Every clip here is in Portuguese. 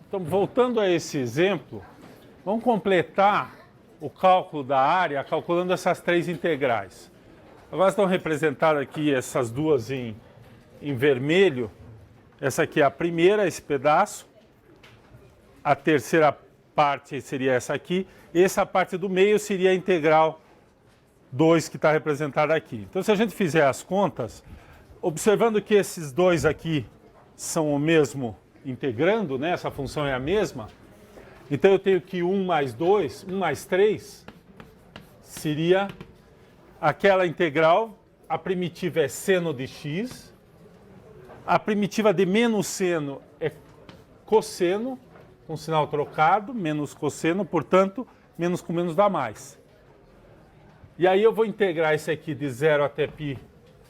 Então, voltando a esse exemplo, vamos completar o cálculo da área calculando essas três integrais. Agora estão representadas aqui essas duas em vermelho. Essa aqui é a primeira, esse pedaço. A terceira parte seria essa aqui. Essa parte do meio seria a integral 2 que está representada aqui. Então, se a gente fizer as contas, observando que esses dois aqui são o mesmo integrando, né? Essa função é a mesma. Então, eu tenho que 1 mais 2, 1 mais 3, seria aquela integral. A primitiva é seno de x. A primitiva de menos seno é cosseno, com sinal trocado, menos cosseno, portanto, menos com menos dá mais. E aí eu vou integrar esse aqui de 0 até π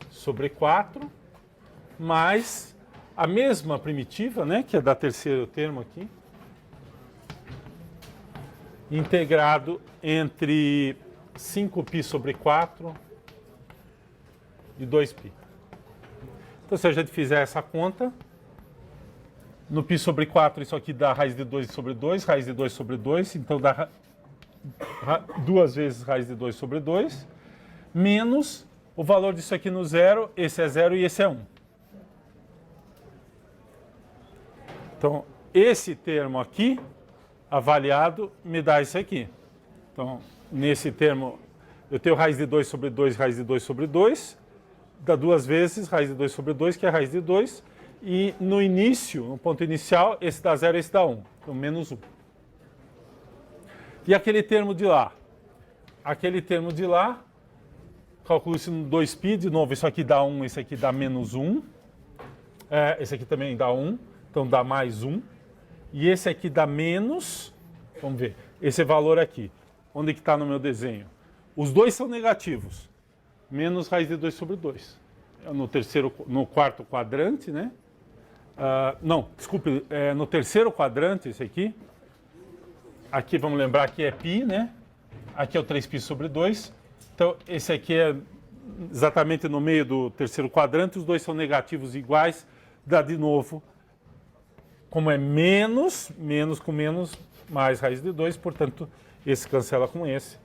sobre 4, mais a mesma primitiva, né, que é da terceiro termo aqui, integrado entre 5π sobre 4 e 2π. Então, se a gente fizer essa conta, no π sobre 4, isso aqui dá raiz de 2 sobre 2, raiz de 2 sobre 2, então dá duas vezes raiz de 2 sobre 2, menos o valor disso aqui no zero, esse é 0 e esse é 1. Então, esse termo aqui, avaliado, me dá isso aqui. Então, nesse termo, eu tenho raiz de 2 sobre 2, raiz de 2 sobre 2, dá duas vezes raiz de 2 sobre 2, que é raiz de 2, e no início, no ponto inicial, esse dá 0 e esse dá 1, então menos 1. E aquele termo de lá? Aquele termo de lá, calculo isso no 2π, de novo, isso aqui dá 1, esse aqui dá menos 1, esse aqui também dá 1, então dá mais 1, e esse aqui dá menos, vamos ver, esse valor aqui, onde que está no meu desenho? Os dois são negativos, menos raiz de 2 sobre 2. No quarto quadrante, né? Não, desculpe, no terceiro quadrante, esse aqui. Aqui vamos lembrar que é π, né? Aqui é o 3π sobre 2. Então, esse aqui é exatamente no meio do terceiro quadrante, os dois são negativos iguais, dá de novo, como é menos, menos com menos, mais raiz de 2, portanto, esse cancela com esse.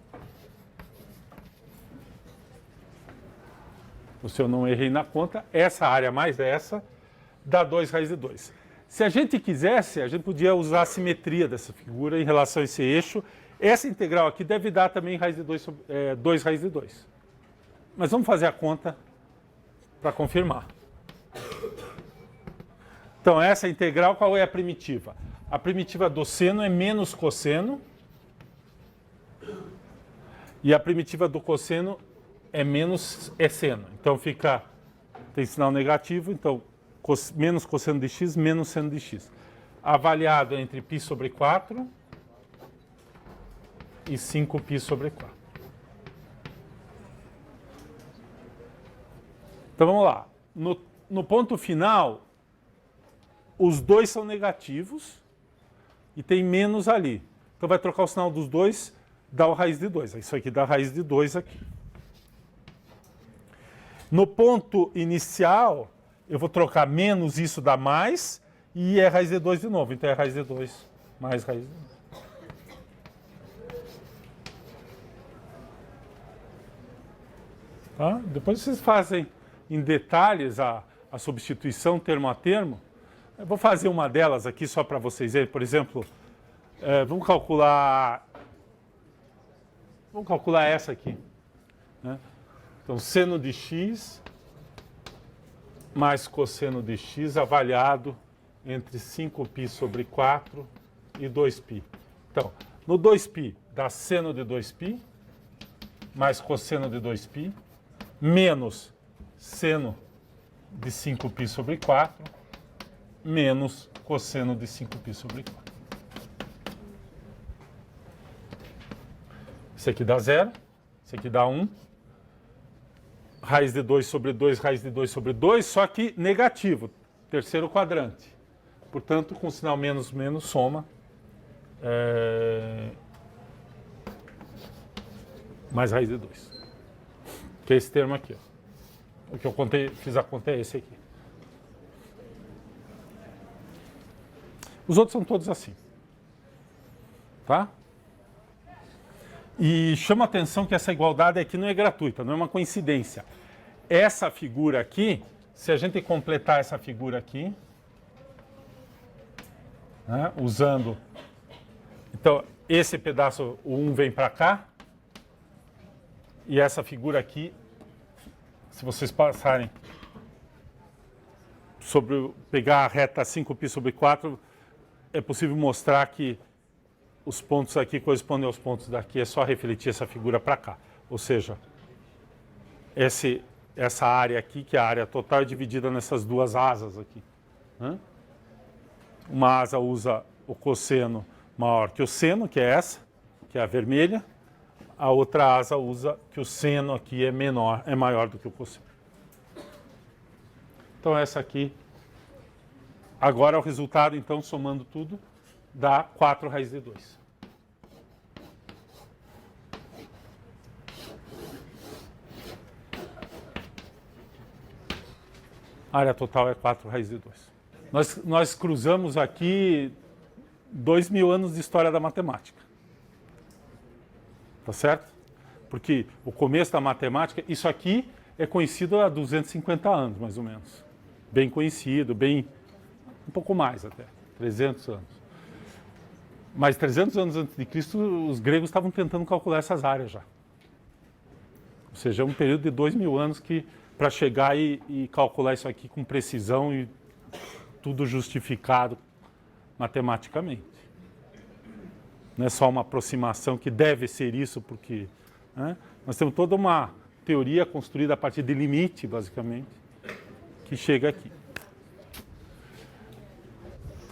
Se eu não errei na conta, essa área mais essa dá 2 raiz de 2. Se a gente quisesse, a gente podia usar a simetria dessa figura em relação a esse eixo. Essa integral aqui deve dar também raiz de 2, 2 raiz de 2. Mas vamos fazer a conta para confirmar. Então, essa integral, qual é a primitiva? A primitiva do seno é menos cosseno. E a primitiva do cosseno é menos seno. Então, tem sinal negativo, então menos cosseno de x, menos seno de x. Avaliado entre π sobre 4 e 5π sobre 4. Então vamos lá. No ponto final, os dois são negativos e tem menos ali. Então vai trocar o sinal dos dois, dá o raiz de 2. Isso aqui dá raiz de 2 aqui. No ponto inicial, eu vou trocar menos, isso dá mais, e é raiz de 2 de novo. Então é raiz de 2 mais raiz de 2. Tá? Depois vocês fazem em detalhes a substituição termo a termo. Eu vou fazer uma delas aqui só para vocês verem. Por exemplo, vamos calcular essa aqui, né? Então, seno de x mais cosseno de x avaliado entre 5π sobre 4 e 2π. Então, no 2π dá seno de 2π mais cosseno de 2π menos seno de 5π sobre 4 menos cosseno de 5π sobre 4. Isso aqui dá 0, isso aqui dá 1. Raiz de 2 sobre 2, raiz de 2 sobre 2, só que negativo, terceiro quadrante. Portanto, com sinal menos, menos, soma. Mais raiz de 2. Que é esse termo aqui. Ó. O que eu fiz a conta é esse aqui. Os outros são todos assim. Tá? E chama a atenção que essa igualdade aqui não é gratuita, não é uma coincidência. Essa figura aqui, se a gente completar essa figura aqui, né, usando... Então, esse pedaço, o 1 vem para cá, e essa figura aqui, se vocês passarem sobre pegar a reta 5π sobre 4, é possível mostrar que os pontos aqui correspondem aos pontos daqui, é só refletir essa figura para cá. Ou seja, essa área aqui, que é a área total, é dividida nessas duas asas aqui. Né? Uma asa usa o cosseno maior que o seno, que é essa, que é a vermelha. A outra asa usa que o seno aqui é menor, é maior do que o cosseno. Então essa aqui, agora o resultado, então, somando tudo, dá 4 raiz de 2. A área total é 4 raiz de 2. Nós cruzamos aqui 2000 anos de história da matemática. Tá certo? Porque o começo da matemática, isso aqui é conhecido há 250 anos, mais ou menos. Bem conhecido, um pouco mais até, 300 anos. Mas 300 anos antes de Cristo, os gregos estavam tentando calcular essas áreas já. Ou seja, é um período de 2000 anos que, para chegar e calcular isso aqui com precisão e tudo justificado matematicamente. Não é só uma aproximação que deve ser isso, porque... Né, nós temos toda uma teoria construída a partir de limite, basicamente, que chega aqui.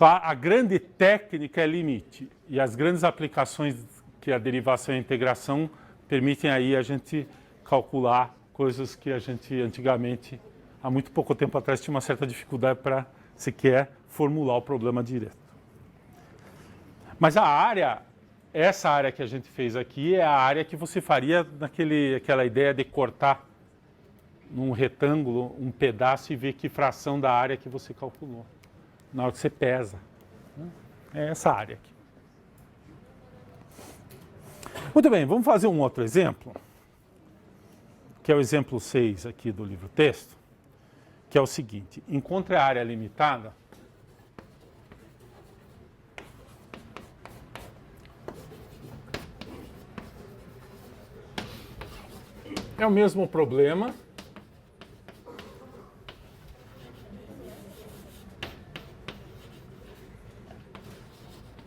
A grande técnica é limite, e as grandes aplicações que a derivação e a integração permitem aí a gente calcular coisas que a gente antigamente, há muito pouco tempo atrás, tinha uma certa dificuldade para sequer formular o problema direto. Mas a área, essa área que a gente fez aqui é a área que você faria naquela ideia de cortar num retângulo um pedaço e ver que fração da área que você calculou, na hora que você pesa. É essa área aqui. Muito bem, vamos fazer um outro exemplo, que é o exemplo 6 aqui do livro texto, que é o seguinte: encontre a área limitada é o mesmo problema,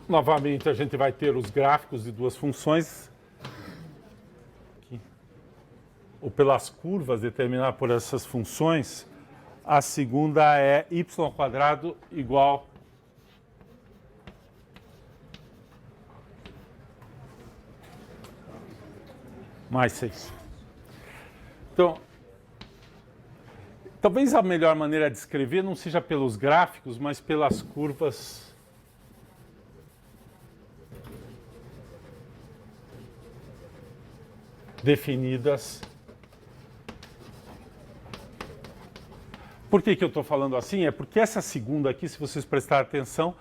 novamente a gente vai ter os gráficos de duas funções, ou pelas curvas determinadas por essas funções. A segunda é y² igual mais 6. Então, talvez a melhor maneira de escrever não seja pelos gráficos, mas pelas curvas definidas. Por que eu estou falando assim? É porque essa segunda aqui, se vocês prestarem atenção,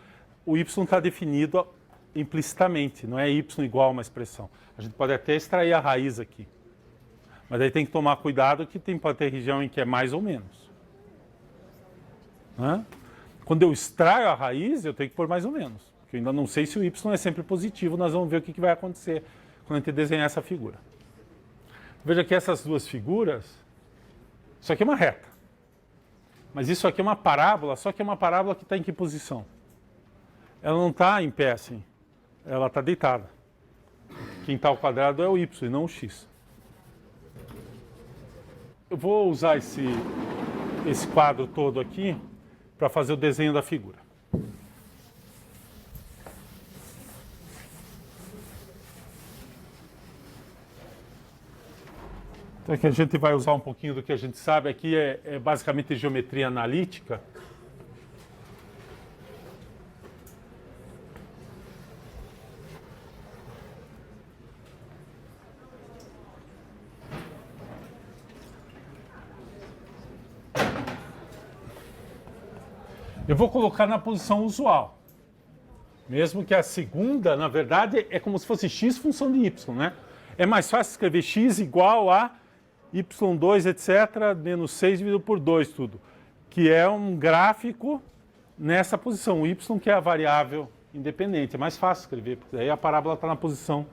o y está definido implicitamente, não é y igual a uma expressão. A gente pode até extrair a raiz aqui. Mas aí tem que tomar cuidado que pode ter região em que é mais ou menos. Né? Quando eu extraio a raiz, eu tenho que pôr mais ou menos. Porque eu ainda não sei se o y é sempre positivo, nós vamos ver o que vai acontecer quando a gente desenhar essa figura. Veja que essas duas figuras, isso aqui é uma reta. Mas isso aqui é uma parábola, só que é uma parábola que está em que posição? Ela não está em pé assim, ela está deitada. Quem está ao quadrado é o y e não o x. Eu vou usar esse quadro todo aqui para fazer o desenho da figura. Então aqui a gente vai usar um pouquinho do que a gente sabe. Aqui é basicamente geometria analítica. Eu vou colocar na posição usual. Mesmo que a segunda, na verdade, é como se fosse x função de y, né? É mais fácil escrever x igual a y2, etc., menos 6 dividido por 2, tudo. Que é um gráfico nessa posição. O y que é a variável independente. É mais fácil escrever, porque aí a parábola está na posição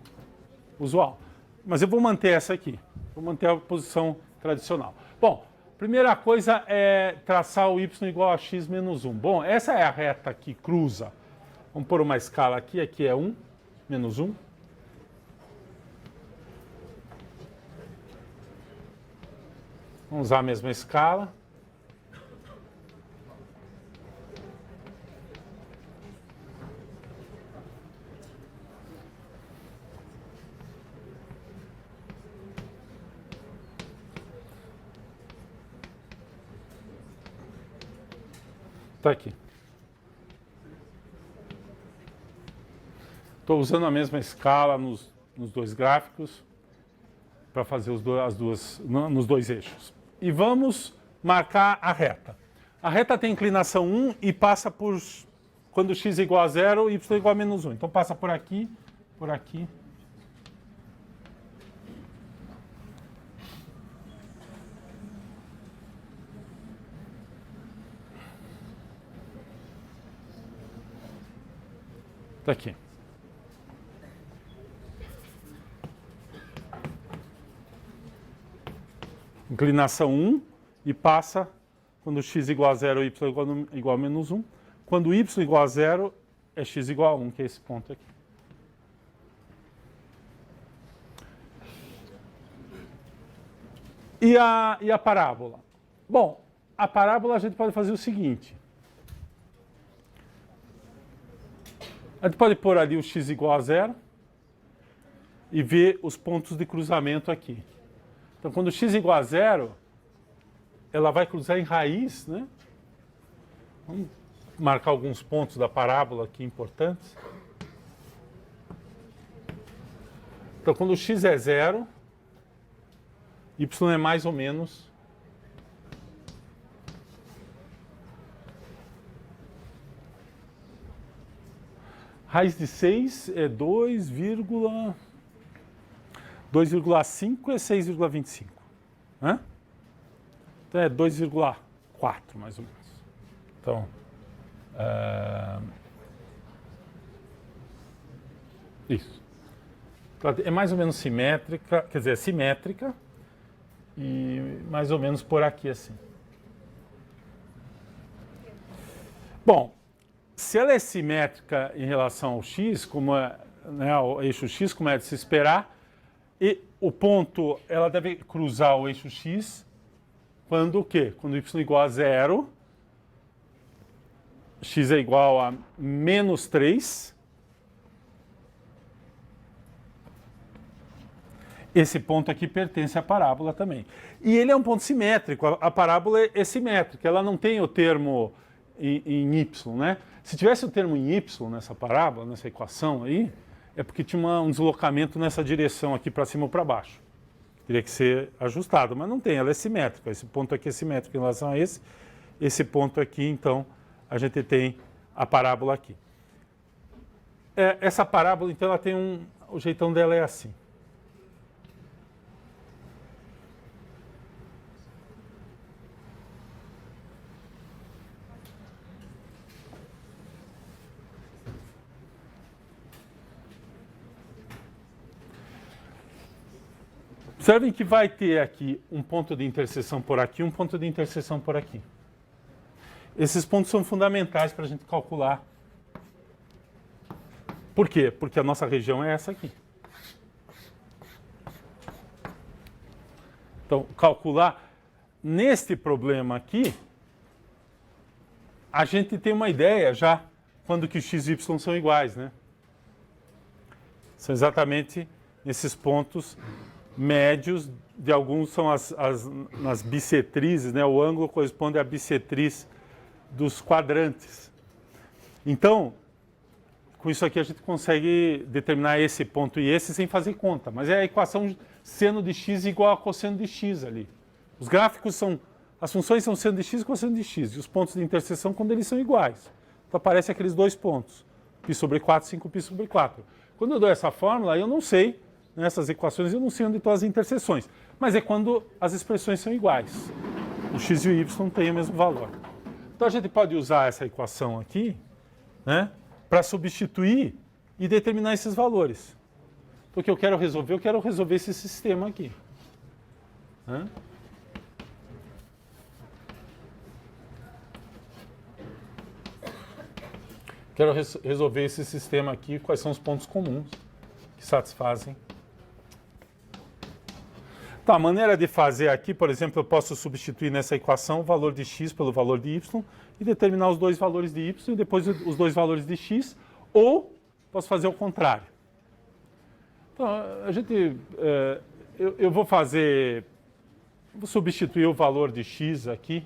usual. Mas eu vou manter essa aqui. Vou manter a posição tradicional. Bom, primeira coisa é traçar o y igual a x menos 1. Bom, essa é a reta que cruza. Vamos pôr uma escala aqui. Aqui é 1, menos 1. Vamos usar a mesma escala. Está aqui. Estou usando a mesma escala nos dois gráficos para fazer nos dois eixos. E vamos marcar a reta. A reta tem inclinação 1 e passa por, quando x é igual a 0, y é igual a menos 1. Então passa por aqui, por aqui. Está aqui. Inclinação 1 e passa quando x igual a 0, y igual a menos 1. Quando y igual a 0, é x igual a 1, que é esse ponto aqui. E a parábola? Bom, a parábola a gente pode fazer o seguinte. A gente pode pôr ali o x igual a 0 e ver os pontos de cruzamento aqui. Então, quando x é igual a 0, ela vai cruzar em raiz, né? Vamos marcar alguns pontos da parábola aqui importantes. Então, quando x é 0, y é mais ou menos raiz de 6 é 2,5 é 6,25. Né? Então é 2,4 mais ou menos. Então, isso. Então, é mais ou menos simétrica, quer dizer, é simétrica e mais ou menos por aqui assim. Bom, se ela é simétrica em relação ao x, como é, né, ao eixo x, como é de se esperar, e o ponto, ela deve cruzar o eixo x quando o quê? Quando y é igual a 0, x é igual a menos 3. Esse ponto aqui pertence à parábola também. E ele é um ponto simétrico, a parábola é simétrica, ela não tem o termo em y, né? Se tivesse o termo em y nessa parábola, nessa equação aí, é porque tinha um deslocamento nessa direção aqui para cima ou para baixo. Teria que ser ajustado, mas não tem, ela é simétrica. Esse ponto aqui é simétrico em relação a esse ponto aqui, então, a gente tem a parábola aqui. Essa parábola, então, ela tem o jeitão dela é assim. Observem que vai ter aqui um ponto de interseção por aqui, um ponto de interseção por aqui. Esses pontos são fundamentais para a gente calcular. Por quê? Porque a nossa região é essa aqui. Então, calcular neste problema aqui, a gente tem uma ideia já quando que x e y são iguais, né? São exatamente nesses pontos médios, de alguns são nas bissetrizes, né? O ângulo corresponde à bissetriz dos quadrantes. Então, com isso aqui a gente consegue determinar esse ponto e esse sem fazer conta, mas é a equação seno de x igual a cosseno de x ali. Os gráficos são, as funções são seno de x e cosseno de x, e os pontos de interseção quando eles são iguais. Então aparecem aqueles dois pontos. π sobre 4, 5π sobre 4. Quando eu dou essa fórmula, eu não sei, nessas equações, eu não sei onde estão as interseções. Mas é quando as expressões são iguais. O x e o y têm o mesmo valor. Então a gente pode usar essa equação aqui, né, para substituir e determinar esses valores. Porque eu quero resolver esse sistema aqui. Né? Quero resolver esse sistema aqui, quais são os pontos comuns que satisfazem. Tá, a maneira de fazer aqui, por exemplo, eu posso substituir nessa equação o valor de x pelo valor de y e determinar os dois valores de y e depois os dois valores de x, ou posso fazer o contrário. Então, a gente, eu vou substituir o valor de x aqui,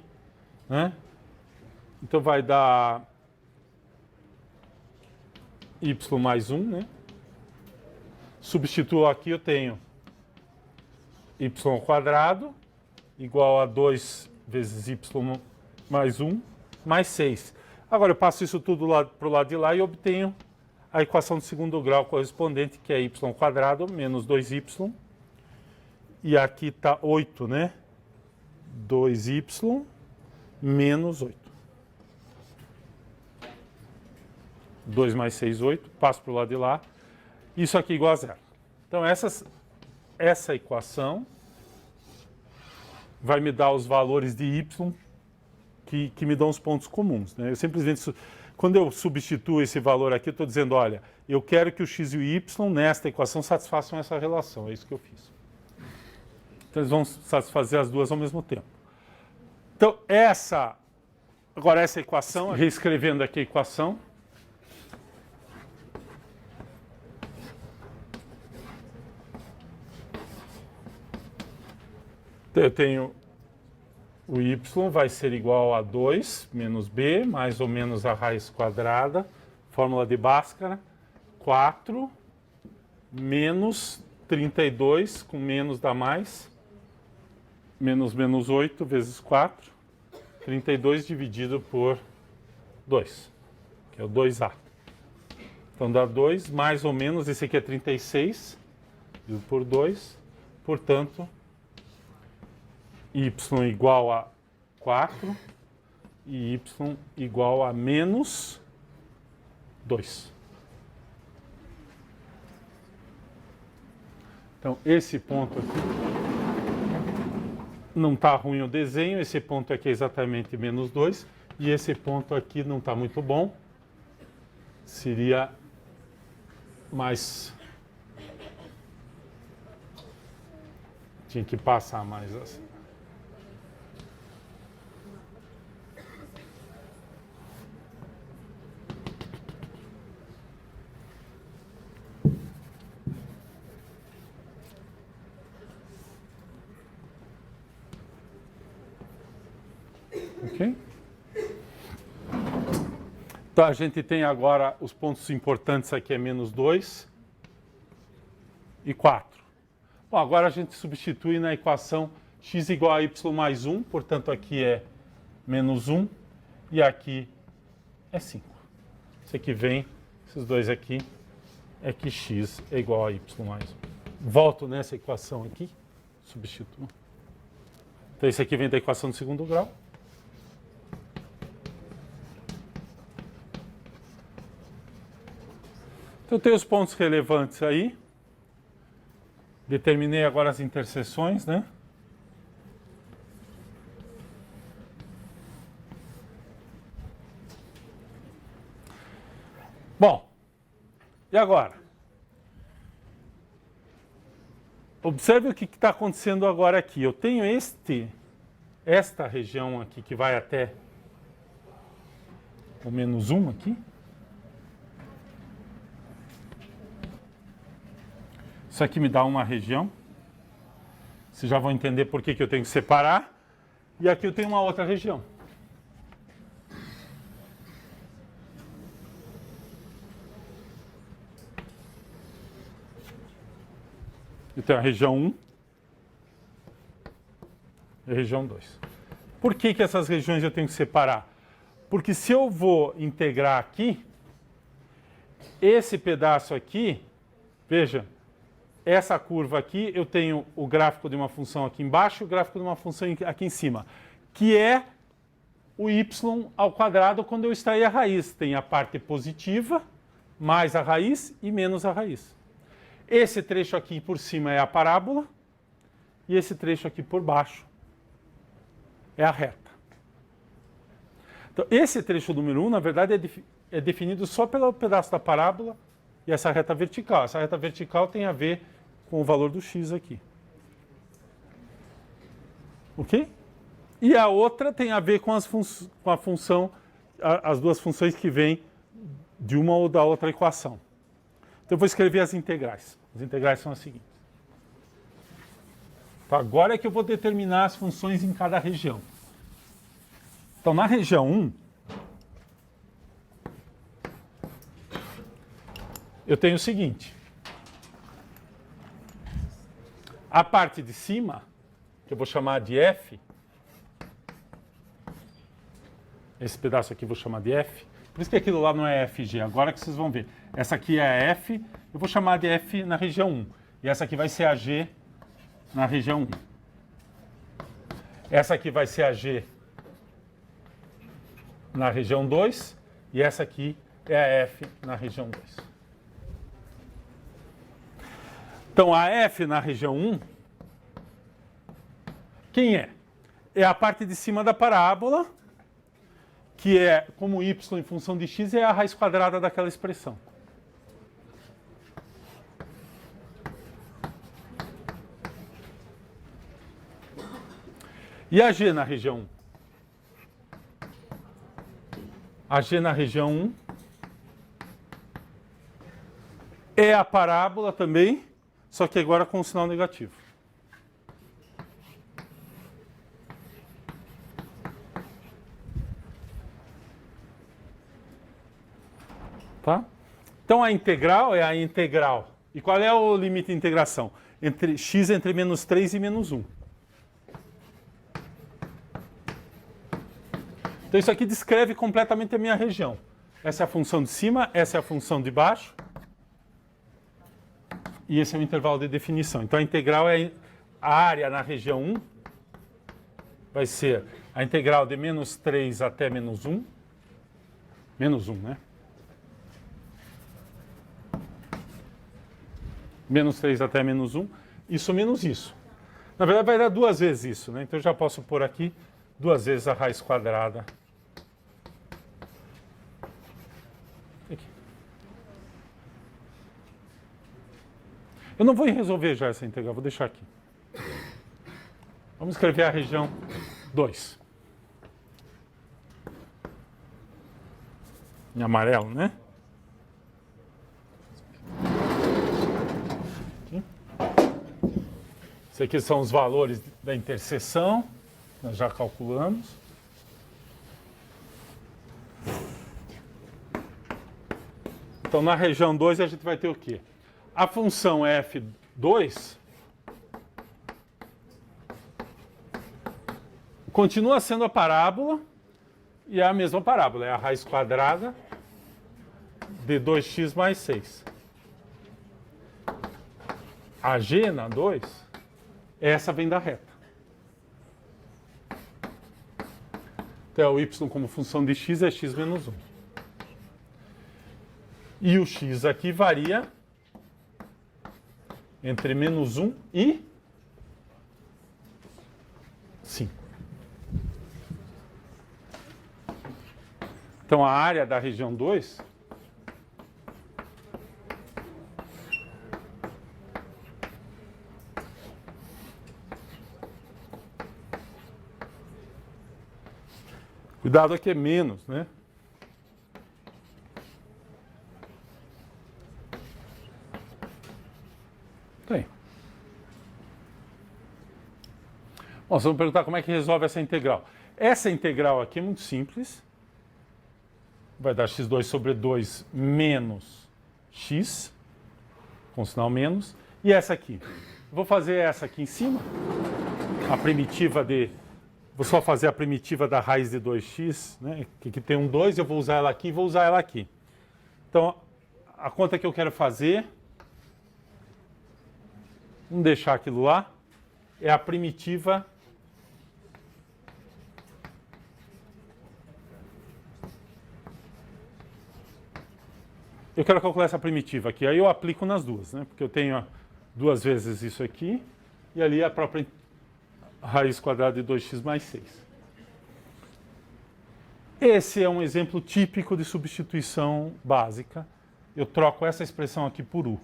né? Então vai dar y mais 1, né? Substituo aqui, eu tenho y² igual a 2 vezes y mais 1 mais 6. Agora eu passo isso tudo para o lado de lá e obtenho a equação de segundo grau correspondente, que é y² menos 2y. E aqui está 8, né? 2y menos 8. 2 mais 6, 8. Passo para o lado de lá. Isso aqui igual a zero. Então essa equação vai me dar os valores de y que me dão os pontos comuns. Né? Eu simplesmente, quando eu substituo esse valor aqui, eu estou dizendo, olha, eu quero que o x e o y nesta equação satisfaçam essa relação. É isso que eu fiz. Então eles vão satisfazer as duas ao mesmo tempo. Então agora essa equação, reescrevendo aqui a equação, eu tenho o y vai ser igual a 2 menos b, mais ou menos a raiz quadrada, fórmula de Bhaskara, 4 menos 32, com menos dá mais, menos 8 vezes 4, 32 dividido por 2, que é o 2a. Então dá 2, mais ou menos, esse aqui é 36, dividido por 2, portanto, y igual a 4 e y igual a menos 2. Então, esse ponto aqui não está ruim o desenho, esse ponto aqui é exatamente menos 2, e esse ponto aqui não está muito bom, seria mais... Tinha que passar mais assim. Ok? Então a gente tem agora os pontos importantes aqui é menos 2 e 4. Bom, agora a gente substitui na equação x igual a y mais 1, portanto aqui é menos 1 e aqui é 5. Isso aqui vem, esses dois aqui, é que x é igual a y mais 1. Volto nessa equação aqui, substituo. Então esse aqui vem da equação de segundo grau. Então, eu tenho os pontos relevantes aí. Determinei agora as interseções, né? Bom, e agora? Observe o que está acontecendo agora aqui. Eu tenho esta região aqui que vai até o menos 1 aqui. Isso aqui me dá uma região. Vocês já vão entender por que eu tenho que separar. E aqui eu tenho uma outra região. Eu tenho a região 1 e a região 2. Por que essas regiões eu tenho que separar? Porque se eu vou integrar aqui, esse pedaço aqui, veja, essa curva aqui, eu tenho o gráfico de uma função aqui embaixo e o gráfico de uma função aqui em cima, que é o y ao quadrado quando eu extrair a raiz. Tem a parte positiva, mais a raiz e menos a raiz. Esse trecho aqui por cima é a parábola e esse trecho aqui por baixo é a reta. Então, esse trecho número 1, na verdade, é definido só pelo pedaço da parábola e essa reta vertical. Essa reta vertical tem a ver com o valor do x aqui. Ok? E a outra tem a ver com, com a função, as duas funções que vêm de uma ou da outra equação. Então eu vou escrever as integrais. As integrais são as seguintes. Então, agora é que eu vou determinar as funções em cada região. Então, na região 1, eu tenho o seguinte. A parte de cima, que eu vou chamar de f, esse pedaço aqui eu vou chamar de f, por isso que aquilo lá não é fg, agora que vocês vão ver. Essa aqui é a f, eu vou chamar de f na região 1. E essa aqui vai ser a g na região 1. Essa aqui vai ser a g na região 2, e essa aqui é a f na região 2. Então, a f na região 1, quem é? É a parte de cima da parábola, que é, como y em função de x, é a raiz quadrada daquela expressão. E a g na região 1? A g na região 1 é a parábola também, só que agora com o sinal negativo. Tá? Então a integral é a integral. E qual é o limite de integração? Entre x entre menos 3 e menos 1. Então isso aqui descreve completamente a minha região. Essa é a função de cima, essa é a função de baixo. E esse é o intervalo de definição. Então a integral é a área na região 1. Vai ser a integral de menos 3 até menos 1. Menos 1, né? Menos 3 até menos 1. Isso menos isso. Na verdade vai dar duas vezes isso, né? Então eu já posso pôr aqui duas vezes a raiz quadrada. Aqui. Eu não vou resolver já essa integral, vou deixar aqui. Vamos escrever a região 2. Em amarelo, né? Aqui. Esses aqui são os valores da interseção. Nós já calculamos. Então, na região 2, a gente vai ter o quê? A função f2 continua sendo a parábola, e é a mesma parábola, é a raiz quadrada de 2x mais 6. A g na 2, essa vem da reta. Então, o y como função de x é x menos 1. E o x aqui varia entre menos 1 e 5. Então, a área da região 2 cuidado aqui é menos, né? Tem. Bom, vocês vão perguntar como é que resolve essa integral. Essa integral aqui é muito simples. Vai dar x2 sobre 2 menos x, com sinal menos. E essa aqui? Vou fazer essa aqui em cima, a primitiva de... Vou só fazer a primitiva da raiz de 2x, né? Que tem um 2, eu vou usar ela aqui e vou usar ela aqui. Então, a conta que eu quero fazer, vamos deixar aquilo lá, é a primitiva eu quero calcular essa primitiva aqui, aí eu aplico nas duas, né? Porque eu tenho duas vezes isso aqui e ali a própria raiz quadrada de 2x mais 6. Esse é um exemplo típico de substituição básica. Eu troco essa expressão aqui por u.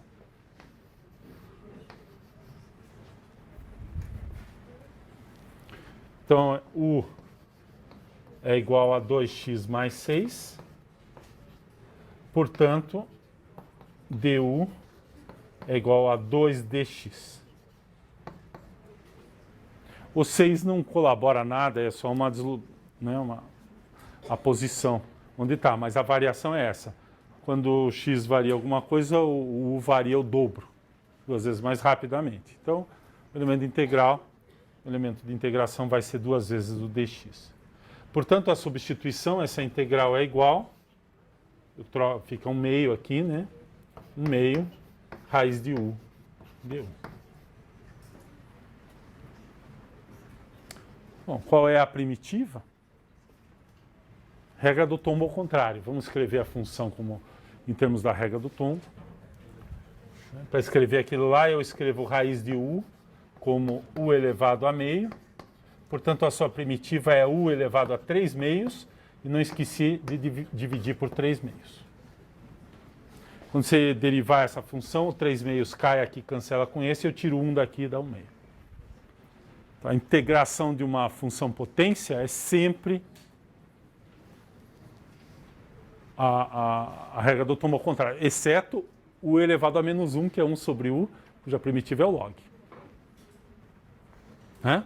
Então, u é igual a 2x mais 6. Portanto, du é igual a 2dx. O 6 não colabora nada, é só a posição onde está, mas a variação é essa. Quando o x varia alguma coisa, o u varia o dobro, 2 vezes mais rapidamente. Então, o elemento integral, o elemento de integração vai ser 2 vezes o dx. Portanto, a substituição, essa integral é igual, fica um meio aqui, né? Um meio, raiz de u, du. Bom, qual é a primitiva? Regra do tombo ao contrário. Vamos escrever a função como em termos da regra do tombo. Para escrever aquilo lá, eu escrevo raiz de u como u elevado a meio. Portanto, a sua primitiva é u elevado a 3 meios. E não esqueci de dividir por 3 meios. Quando você derivar essa função, o 3 meios cai aqui, cancela com esse, eu tiro 1 daqui e dá 1 meio. Então, a integração de uma função potência é sempre a regra do tombo ao contrário, exceto u elevado a menos 1, que é 1 sobre u, cuja primitiva é o log. Né?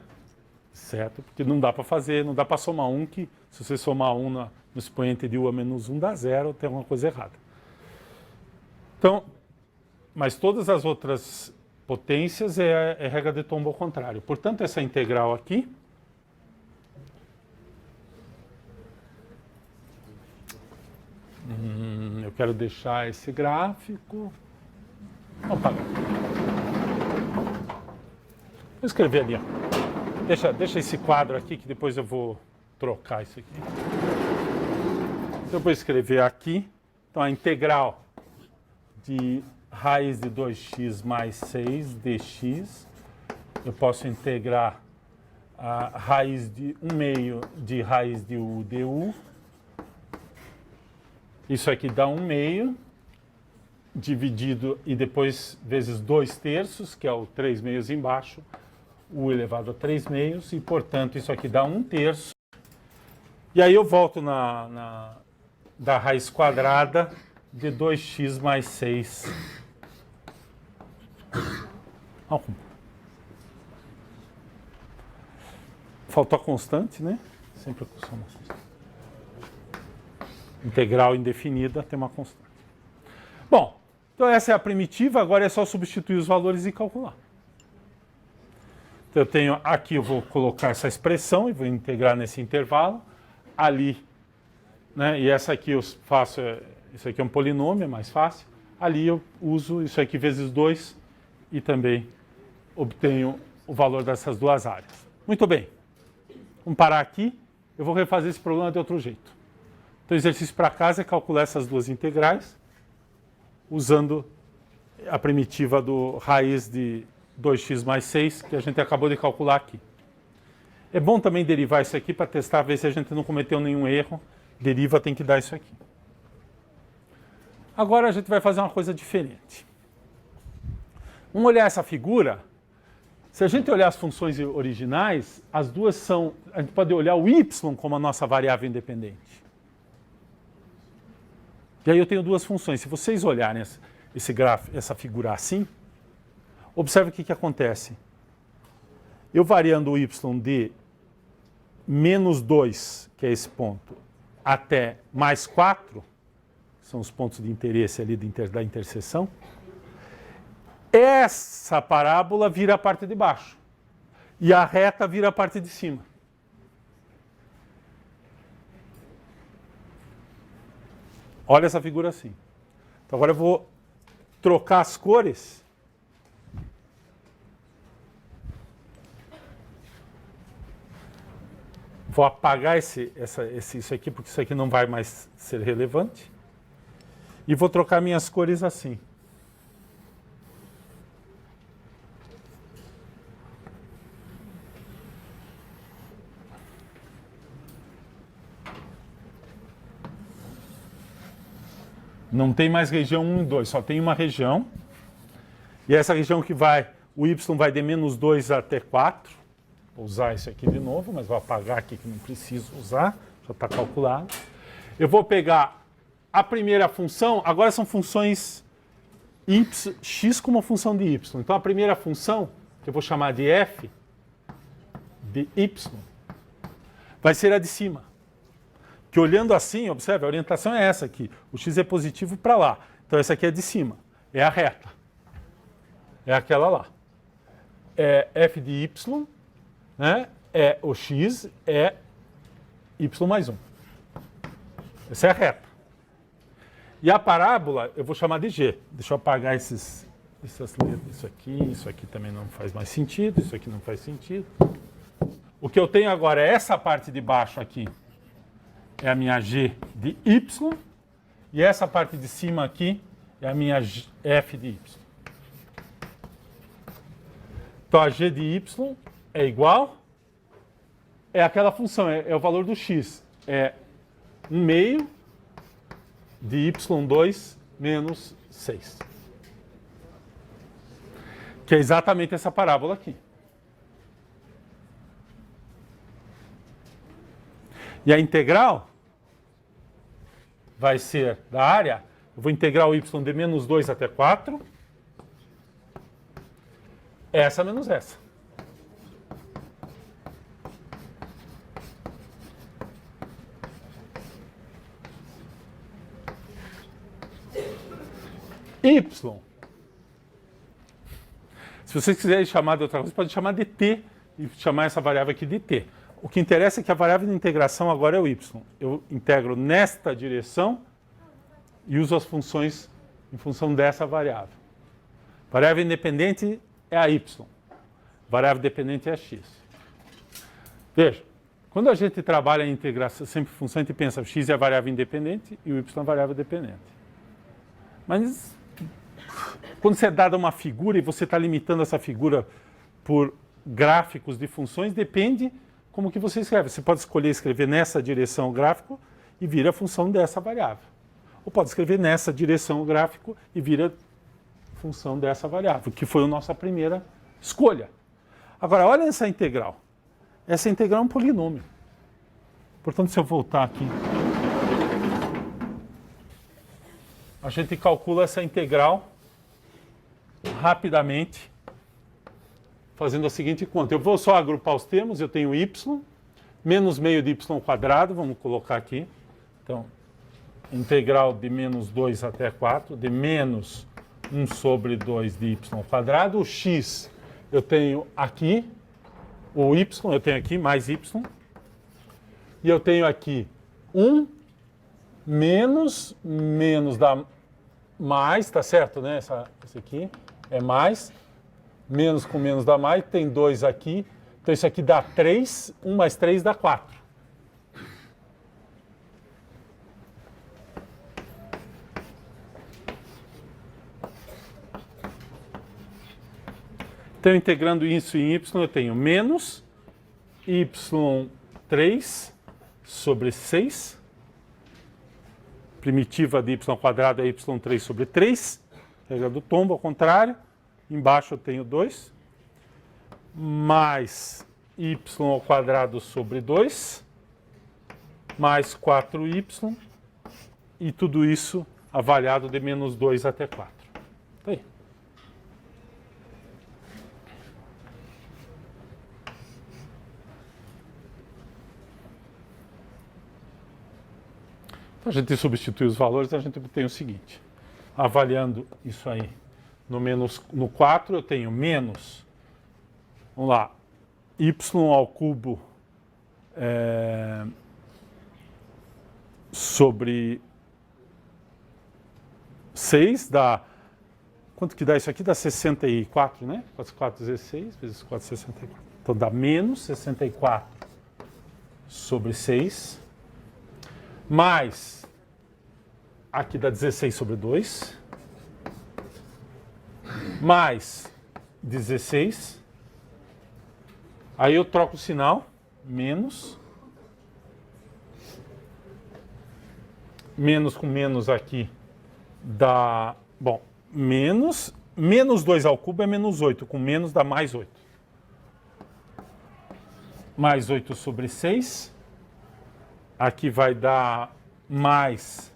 Certo? Porque não dá para fazer, não dá para somar 1, que se você somar 1 no expoente de u a menos 1 dá 0, tem alguma coisa errada. Então, mas todas as outras potências é regra de tombo ao contrário. Portanto, essa integral aqui eu quero deixar esse gráfico. Vamos apagar. Vou escrever ali, ó. Deixa esse quadro aqui que depois eu vou trocar isso aqui. Eu vou escrever aqui. Então, a integral de raiz de 2x mais 6 dx. Eu posso integrar a raiz de 1 meio de raiz de u du. Isso aqui dá 1 meio dividido e depois vezes 2 terços, que é o 3 meios embaixo, u elevado a 3 meios, e portanto isso aqui dá 1 terço. E aí eu volto da raiz quadrada de 2x mais 6. Faltou a constante, né? Sempre a constante. Integral indefinida tem uma constante. Bom, então essa é a primitiva, agora é só substituir os valores e calcular. Então eu tenho aqui, eu vou colocar essa expressão e vou integrar nesse intervalo. Ali, né? E essa aqui eu faço, isso aqui é um polinômio, é mais fácil. Ali eu uso isso aqui vezes 2 e também obtenho o valor dessas duas áreas. Muito bem. Vamos parar aqui. Eu vou refazer esse problema de outro jeito. Então, o exercício para casa é calcular essas duas integrais usando a primitiva do raiz de 2x mais 6, que a gente acabou de calcular aqui. É bom também derivar isso aqui para testar, ver se a gente não cometeu nenhum erro. Deriva tem que dar isso aqui. Agora a gente vai fazer uma coisa diferente. Vamos olhar essa figura. Se a gente olhar as funções originais, as duas são... A gente pode olhar o y como a nossa variável independente. E aí eu tenho duas funções. Se vocês olharem esse gráfico, essa figura assim, observe o que acontece. Eu variando o y de menos 2, que é esse ponto, até mais 4, são os pontos de interesse ali da interseção, essa parábola vira a parte de baixo e a reta vira a parte de cima. Olha essa figura assim. Então, agora eu vou trocar as cores. Vou apagar isso aqui, porque isso aqui não vai mais ser relevante. E vou trocar minhas cores assim. Não tem mais região 1 e 2, só tem uma região. E essa região que vai, o y vai de menos 2 até 4. Vou usar isso aqui de novo, mas vou apagar aqui que não preciso usar, já está calculado. Eu vou pegar a primeira função, agora são funções x como função de y. Então a primeira função, que eu vou chamar de f de y, vai ser a de cima. Que olhando assim, observe, a orientação é essa aqui. O x é positivo para lá. Então essa aqui é de cima, é a reta. É aquela lá. É f de y, né? É o x, é y mais 1. Essa é a reta. E a parábola eu vou chamar de g. Deixa eu apagar essas letras. Isso aqui também não faz mais sentido, isso aqui não faz sentido. O que eu tenho agora é essa parte de baixo aqui. É a minha g de y. E essa parte de cima aqui é a minha f de y. Então a g de y é igual, é aquela função, é o valor do x. É 1 meio de y2 menos 6. Que é exatamente essa parábola aqui. E a integral vai ser da área, eu vou integrar o y de menos 2 até 4. Essa menos essa. Y. Se vocês quiserem chamar de outra coisa, pode chamar de t e chamar essa variável aqui de t. O que interessa é que a variável de integração agora é o y. Eu integro nesta direção e uso as funções em função dessa variável. Variável independente é a y. Variável dependente é a x. Veja, quando a gente trabalha em integração, sempre função, a gente pensa o x é a variável independente e o y é a variável dependente. Mas quando você é dada uma figura e você está limitando essa figura por gráficos de funções, depende como que você escreve. Você pode escolher escrever nessa direção o gráfico e vira a função dessa variável. Ou pode escrever nessa direção o gráfico e vira a função dessa variável, que foi a nossa primeira escolha. Agora, olha essa integral. Essa integral é um polinômio. Portanto, se eu voltar aqui, a gente calcula essa integral rapidamente, fazendo a seguinte conta. Eu vou só agrupar os termos, eu tenho y, menos meio de y quadrado, vamos colocar aqui. Então, integral de menos 2 até 4, de menos 1 sobre 2 de y quadrado. O x eu tenho aqui, o y eu tenho aqui, mais y. E eu tenho aqui 1 menos da mais, tá certo, né? Esse aqui é mais. Menos com menos dá mais, tem 2 aqui. Então isso aqui dá 3, 1 mais 3 dá 4. Então, integrando isso em y, eu tenho menos y3 sobre 6. Primitiva de y quadrado é y3 sobre 3. Regra do tombo, ao contrário. Embaixo eu tenho 2. Mais y ao quadrado sobre 2. Mais 4y. E tudo isso avaliado de menos 2 até 4. Tá aí. Então, a gente substitui os valores, a gente obtém o seguinte. Avaliando isso aí no 4, eu tenho menos, vamos lá, y ao cubo sobre 6 dá... Quanto que dá isso aqui? Dá 64, né? 4, 16 vezes 4, 64. Então dá menos 64 sobre 6. Mais... Aqui dá 16 sobre 2. Mais 16. Aí eu troco o sinal. Menos. Menos com menos aqui dá... Bom, menos 2 ao cubo é menos 8. Com menos dá mais 8. Mais 8 sobre 6. Aqui vai dar mais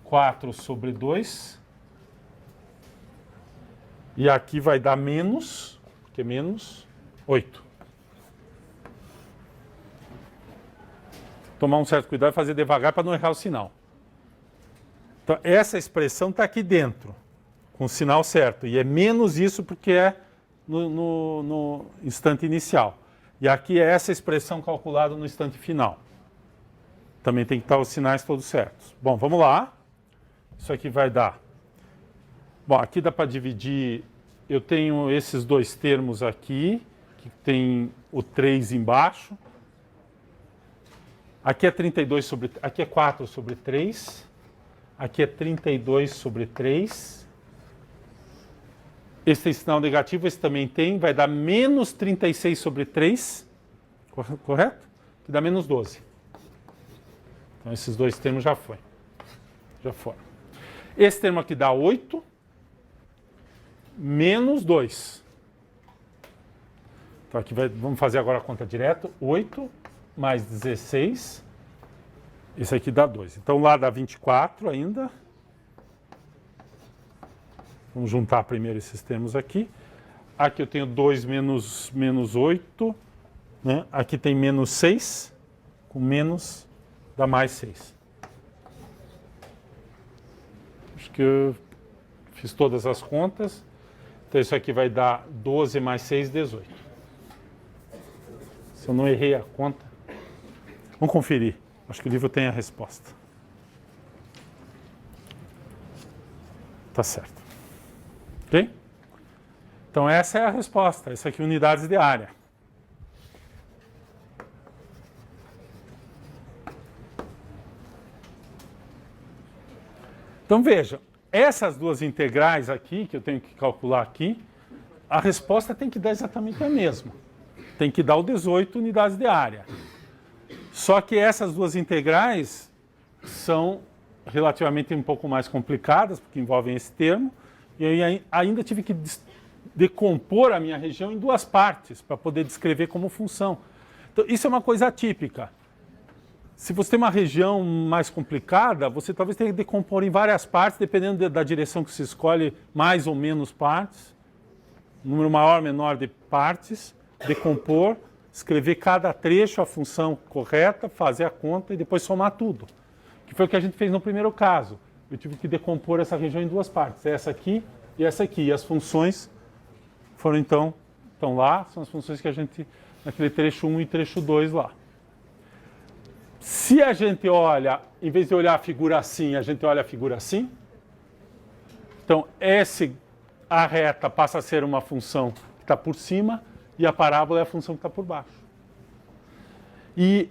4 sobre 2. E aqui vai dar menos, porque menos 8. Tomar um certo cuidado e fazer devagar para não errar o sinal. Então, essa expressão está aqui dentro, com o sinal certo. E é menos isso porque é no instante inicial. E aqui é essa expressão calculada no instante final. Também tem que estar os sinais todos certos. Bom, vamos lá. Isso aqui vai dar... Bom, aqui dá para dividir... Eu tenho esses dois termos aqui, que tem o 3 embaixo. Aqui é 32 sobre... Aqui é 4 sobre 3. Aqui é 32 sobre 3. Esse tem sinal negativo, esse também tem. Vai dar menos 36 sobre 3. Correto? Que dá menos 12. Então, esses dois termos já foi. Já foram. Esse termo aqui dá 8. Menos 2. Então, aqui vamos fazer agora a conta direto. 8 mais 16. Esse aqui dá 2. Então, lá dá 24 ainda. Vamos juntar primeiro esses termos aqui. Aqui eu tenho 2 menos 8. Né? Aqui tem menos 6. Com menos dá mais 6. Acho que eu fiz todas as contas. Então, isso aqui vai dar 12 mais 6, 18. Se eu não errei a conta. Vamos conferir. Acho que o livro tem a resposta. Tá certo. Ok? Então, essa é a resposta. Essa aqui é unidades de área. Então, veja. Essas duas integrais aqui, que eu tenho que calcular aqui, a resposta tem que dar exatamente a mesma. Tem que dar o 18 unidades de área. Só que essas duas integrais são relativamente um pouco mais complicadas, porque envolvem esse termo, e eu ainda tive que decompor a minha região em duas partes, para poder descrever como função. Então, isso é uma coisa atípica. Se você tem uma região mais complicada, você talvez tenha que decompor em várias partes, dependendo da direção que se escolhe, mais ou menos partes, número maior ou menor de partes, decompor, escrever cada trecho, a função correta, fazer a conta e depois somar tudo. Que foi o que a gente fez no primeiro caso. Eu tive que decompor essa região em duas partes, essa aqui e essa aqui. E as funções foram então, estão lá, são as funções que a gente, naquele trecho 1 e trecho 2 lá. Se a gente olha, em vez de olhar a figura assim, a gente olha a figura assim. Então, a reta passa a ser uma função que está por cima e a parábola é a função que está por baixo. E,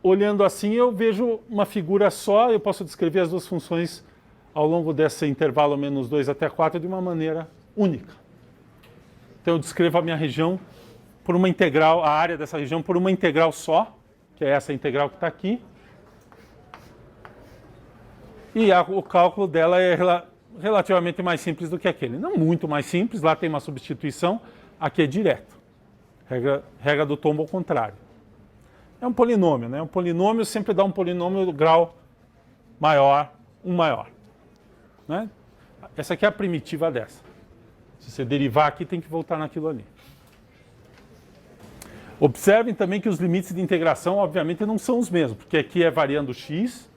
olhando assim, eu vejo uma figura só, eu posso descrever as duas funções ao longo desse intervalo menos 2 até 4 de uma maneira única. Então, eu descrevo a minha região por uma integral, a área dessa região por uma integral só, que é essa integral que está aqui. E o cálculo dela é relativamente mais simples do que aquele. Não muito mais simples, lá tem uma substituição, aqui é direto. Regra do tombo ao contrário. É um polinômio, né? Um polinômio sempre dá um polinômio do grau maior, maior. Né? Essa aqui é a primitiva dessa. Se você derivar aqui, tem que voltar naquilo ali. Observem também que os limites de integração, obviamente, não são os mesmos, porque aqui é variando x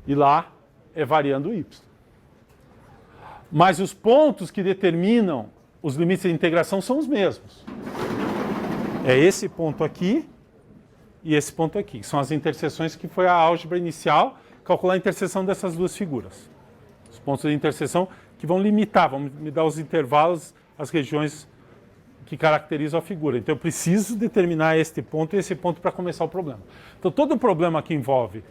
e lá é variando y. Mas os pontos que determinam os limites de integração são os mesmos. É esse ponto aqui e esse ponto aqui. São as interseções que foi a álgebra inicial, calcular a interseção dessas duas figuras. Os pontos de interseção que vão limitar, vão me dar os intervalos, as regiões que caracterizam a figura. Então eu preciso determinar este ponto e esse ponto para começar o problema. Então todo problema que envolve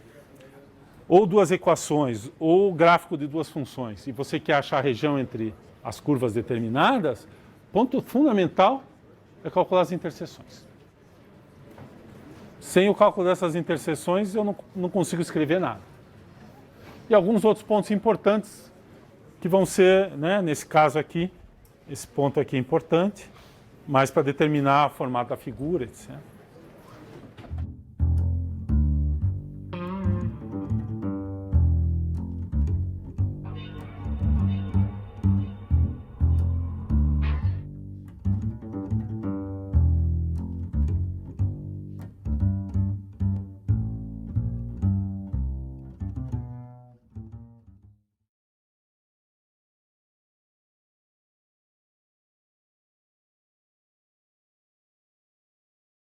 ou duas equações ou gráfico de duas funções, e você quer achar a região entre as curvas determinadas, ponto fundamental é calcular as interseções. Sem o cálculo dessas interseções eu não consigo escrever nada. E alguns outros pontos importantes que vão ser, né, nesse caso aqui, esse ponto aqui é importante, mas para determinar o formato da figura, etc.